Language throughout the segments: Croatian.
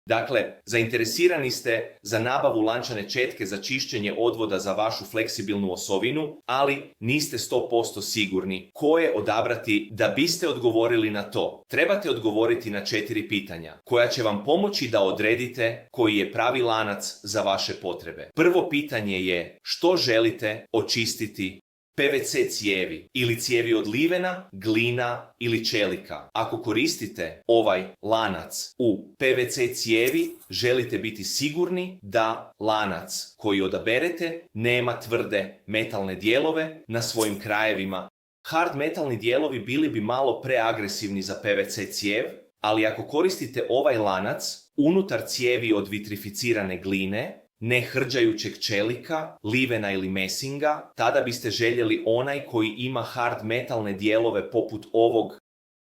Dakle, zainteresirani ste za nabavu lančane četke za čišćenje odvoda za vašu fleksibilnu osovinu, ali niste 100% sigurni koje odabrati da biste odgovorili na to. Trebate odgovoriti na 4 pitanja, koja će vam pomoći da odredite koji je pravi lanac za vaše potrebe. Prvo pitanje je što želite očistiti. PVC cijevi ili cijevi od livena, glina ili čelika. Ako koristite ovaj lanac u PVC cijevi, želite biti sigurni da lanac koji odaberete nema tvrde metalne dijelove na svojim krajevima. Hard metalni dijelovi bili bi malo preagresivni za PVC cijev, ali ako koristite ovaj lanac unutar cijevi od vitrificirane gline, ne hrđajućeg čelika, livena ili mesinga, tada biste željeli onaj koji ima hard metalne dijelove poput ovog.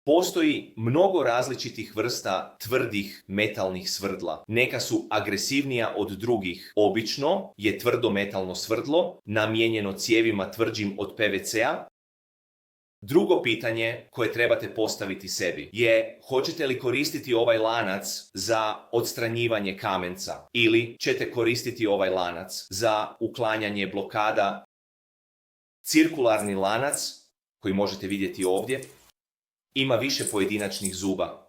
Postoji mnogo različitih vrsta tvrdih metalnih svrdla. Neka su agresivnija od drugih. Obično je tvrdo metalno svrdlo namijenjeno cijevima tvrđim od PVC-a. Drugo pitanje koje trebate postaviti sebi je hoćete li koristiti ovaj lanac za odstranjivanje kamenca ili ćete koristiti ovaj lanac za uklanjanje blokada. Cirkularni lanac, koji možete vidjeti ovdje, ima više pojedinačnih zuba.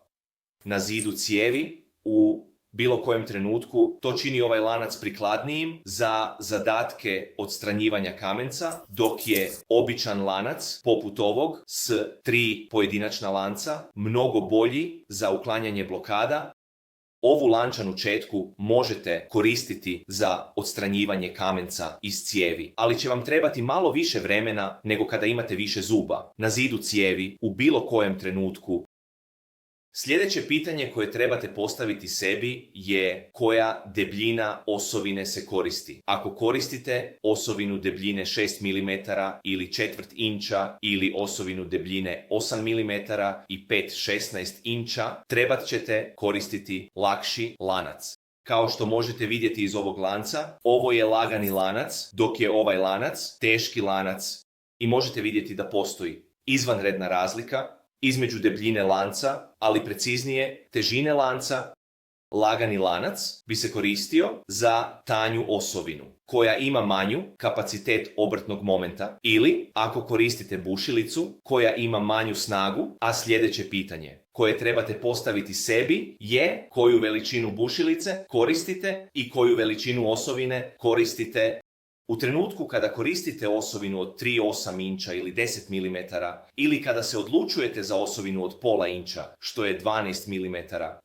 Na zidu cijevi u bilo kojem trenutku to čini ovaj lanac prikladnijim za zadatke odstranjivanja kamenca, dok je običan lanac poput ovog s 3 pojedinačna lanca mnogo bolji za uklanjanje blokada. Ovu lančanu četku možete koristiti za odstranjivanje kamenca iz cijevi, ali će vam trebati malo više vremena nego kada imate više zuba na zidu cijevi u bilo kojem trenutku. Sljedeće pitanje koje trebate postaviti sebi je koja debljina osovine se koristi. Ako koristite osovinu debljine 6 mm ili četvrt inča ili osovinu debljine 8 mm i 5/16 inča, trebat ćete koristiti lakši lanac. Kao što možete vidjeti iz ovog lanca, ovo je lagani lanac, dok je ovaj lanac teški lanac i možete vidjeti da postoji izvanredna razlika između debljine lanca, ali preciznije težine lanca. Lagani lanac bi se koristio za tanju osovinu, koja ima manju kapacitet obrtnog momenta, ili ako koristite bušilicu koja ima manju snagu, a sljedeće pitanje koje trebate postaviti sebi je koju veličinu bušilice koristite i koju veličinu osovine koristite. U trenutku kada koristite osovinu od 3/8 inča ili 10 mm ili kada se odlučujete za osovinu od pola inča, što je 12 mm,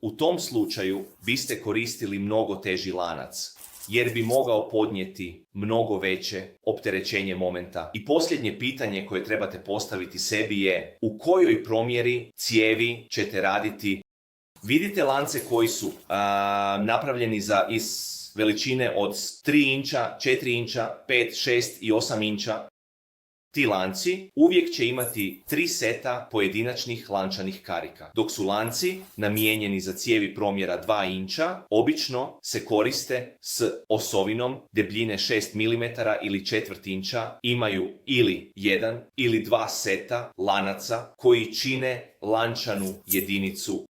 u tom slučaju biste koristili mnogo teži lanac, jer bi mogao podnijeti mnogo veće opterećenje momenta. I posljednje pitanje koje trebate postaviti sebi je u kojoj promjeri cijevi ćete raditi. Vidite lance koji su napravljeni iz veličine od 3 inča, 4 inča, 5, 6 i 8 inča. Ti lanci uvijek će imati 3 seta pojedinačnih lančanih karika, dok su lanci namijenjeni za cijevi promjera 2 inča obično se koriste s osovinom debljine 6 mm ili četvrt inča, imaju ili 1 ili 2 seta lanaca koji čine lančanu jedinicu.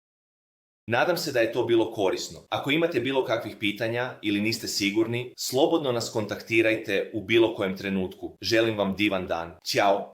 Nadam se da je to bilo korisno. Ako imate bilo kakvih pitanja ili niste sigurni, slobodno nas kontaktirajte u bilo kojem trenutku. Želim vam divan dan. Ćao!